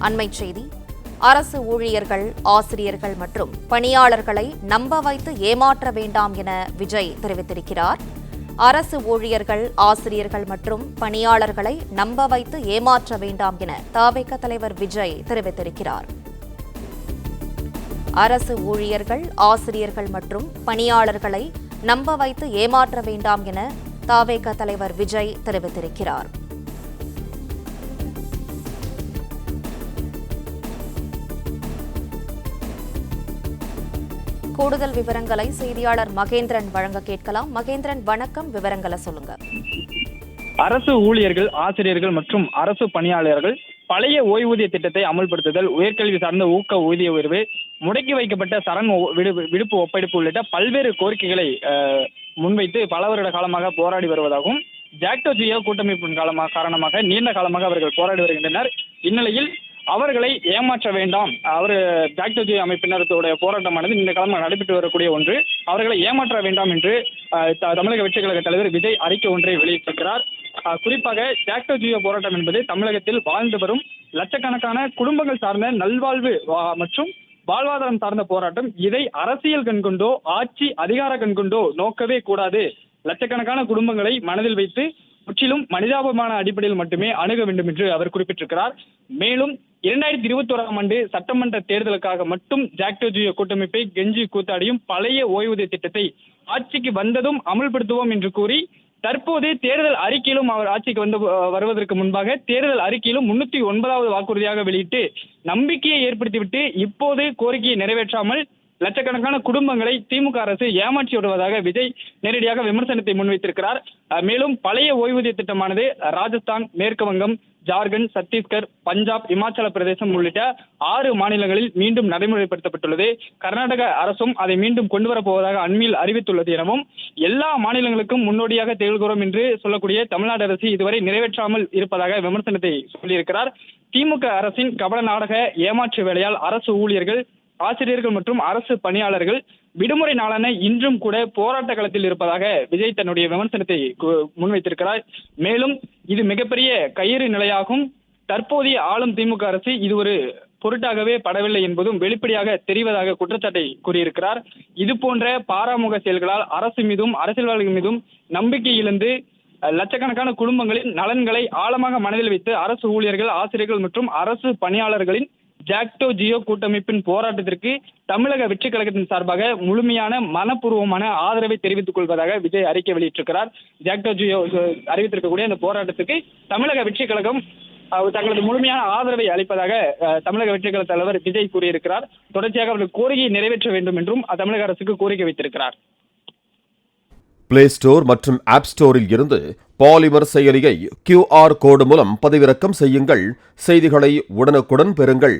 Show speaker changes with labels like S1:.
S1: அண்மைச் செய்தி. அரசு ஊழியர்கள், ஆசிரியர்கள் மற்றும் பணியாளர்களை நம்ப வைத்து ஏமாற்ற வேண்டாம் என விஜய் தெரிவித்திருக்கிறார். அரசு ஊழியர்கள், ஆசிரியர்கள் மற்றும் பணியாளர்களை நம்ப வைத்து ஏமாற்ற வேண்டாம் என தவிக தலைவர் விஜய் தெரிவித்திருக்கிறார். அரசு ஊழியர்கள், ஆசிரியர்கள் மற்றும் பணியாளர்களை நம்ப வைத்து ஏமாற்ற வேண்டாம் என தவிக தலைவர் விஜய் தெரிவித்திருக்கிறார். கூடுதல் விவரங்களை செய்தியாளர் மகேந்திரன் வழங்க கேட்கலாம். மகேந்திரன், வணக்கம். விவரங்களை சொல்லுங்க.
S2: அரசு ஊழியர்கள், ஆசிரியர்கள் மற்றும் அரசு பணியாளர்கள் பழைய ஓய்வூதிய திட்டத்தை அமல்படுத்துதல், உயர்கல்வி சார்ந்த ஊக்க ஊதிய உயர்வு, முடக்கி வைக்கப்பட்ட சரண் விடுப்பு ஒப்படைப்பு உள்ளிட்ட பல்வேறு கோரிக்கைகளை முன்வைத்து பல வருட காலமாக போராடி வருவதாகவும், ஜாக்டோ ஜியோ கூட்டமைப்பின் காரணமாக நீண்ட காலமாக அவர்கள் போராடி வருகின்றனர். இந்நிலையில் அவர்களை ஏமாற்ற வேண்டாம், ஜாக்டோ ஜியோ அமைப்பினருடைய போராட்டமானது இந்த காலமாக நடைபெற்று வரக்கூடிய ஒன்று. அவர்களை ஏமாற்ற வேண்டாம் என்று தமிழக வெற்றிக் கழக தலைவர் விஜய் அறிக்கை ஒன்றை வெளியிட்டிருக்கிறார். குறிப்பாக ஜாக்டோ ஜியோ போராட்டம் என்பது தமிழகத்தில் வாழ்ந்து வரும் லட்சக்கணக்கான குடும்பங்கள் சார்ந்த நல்வாழ்வு மற்றும் வாழ்வாதாரம் சார்ந்த போராட்டம். இதை அரசியல் கண்கொண்டோ ஆட்சி அதிகார கண்கொண்டோ நோக்கவே கூடாது. லட்சக்கணக்கான குடும்பங்களை மனதில் வைத்து முற்றிலும் மனிதாபமான அடிப்படையில் மட்டுமே அணுக வேண்டும் என்று அவர் குறிப்பிட்டிருக்கிறார். மேலும் 2021ஆம் ஆண்டு சட்டமன்ற தேர்தலுக்காக மட்டும் ஜாக்டோ ஜியோ கூட்டமைப்பை கெஞ்சி கூத்தாடியும் பழைய ஓய்வூதிய திட்டத்தை ஆட்சிக்கு வந்ததும் அமல்படுத்துவோம் என்று கூறி தற்போது தேர்தல் அறிக்கையிலும் அவர் ஆட்சிக்கு வருவதற்கு முன்பாக தேர்தல் அறிக்கையிலும் 309வது வாக்குறுதியாக வெளியிட்டு நம்பிக்கையை ஏற்படுத்திவிட்டு இப்போது கோரிக்கையை நிறைவேற்றாமல் லட்சக்கணக்கான குடும்பங்களை திமுக அரசு ஏமாற்றி விடுவதாக விஜய் நேரடியாக விமர்சனத்தை முன்வைத்திருக்கிறார். மேலும் பழைய ஓய்வூதிய திட்டமானது ராஜஸ்தான், மேற்கு வங்கம், ஜார்க்கண்ட், சத்தீஸ்கர், பஞ்சாப், இமாச்சல பிரதேசம் உள்ளிட்ட 6 மாநிலங்களில் மீண்டும் நடைமுறைப்படுத்தப்பட்டுள்ளது. கர்நாடக அரசும் அதை மீண்டும் கொண்டு வரப்போவதாக அண்மையில் அறிவித்துள்ளது எனவும், எல்லா மாநிலங்களுக்கும் முன்னோடியாக திகழ்கிறோம் என்று சொல்லக்கூடிய தமிழ்நாடு அரசு இதுவரை நிறைவேற்றாமல் இருப்பதாக விமர்சனத்தை சொல்லியிருக்கிறார். திமுக அரசின் கபட நாடக ஏமாற்று வேலையால் அரசு ஊழியர்கள், ஆசிரியர்கள் மற்றும் அரசு பணியாளர்கள் விடுமுறை நாளான இன்றும் கூட போராட்ட களத்தில் இருப்பதாக விஜய் தன்னுடைய விமர்சனத்தை முன்வைத்திருக்கிறார். மேலும் இது மிகப்பெரிய கயிறு நிலையாகும். தற்போதைய ஆளும் திமுக அரசு இது ஒரு பொருட்டாகவே படவில்லை என்பதும் வெளிப்படையாக தெரிவதாக குற்றச்சாட்டை கூறியிருக்கிறார். இது போன்ற பாராமுக செயல்களால் அரசு மீதும் அரசியல்வாதிகள் மீதும் நம்பிக்கை இழந்து லட்சக்கணக்கான குடும்பங்களின் நலன்களை ஆழமாக மனதில் வைத்து அரசு ஊழியர்கள், ஆசிரியர்கள் மற்றும் அரசு பணியாளர்களின் ஜாக்டோ ஜியோ கூட்டமைப்பின் போராட்டத்திற்கு தமிழக வெற்றிக் கழகத்தின் சார்பாக முழுமையான மனப்பூர்வமான ஆதரவை தெரிவித்துக் கொள்வதாக விஜய் அறிக்கை வெளியிட்டிருக்கிறார். ஜாக்டோ ஜியோ அறிவித்திருக்கக்கூடிய இந்த போராட்டத்துக்கு தமிழக வெற்றிக் கழகம் தங்களது முழுமையான ஆதரவை அளிப்பதாக தமிழக வெற்றிக் கழக தலைவர் விஜய் கூறியிருக்கிறார். தொடர்ச்சியாக அவர்கள் கோரிக்கையை நிறைவேற்ற வேண்டும் என்றும் தமிழக அரசுக்கு கோரிக்கை வைத்திருக்கிறார்.
S3: பிளே ஸ்டோர் மற்றும் ஆப் ஸ்டோரில் இருந்து பாலிமர் செயலியை QR கோடு மூலம் பதிவிறக்கம் செய்யுங்கள். செய்திகளை உடனுக்குடன் பெறுங்கள்.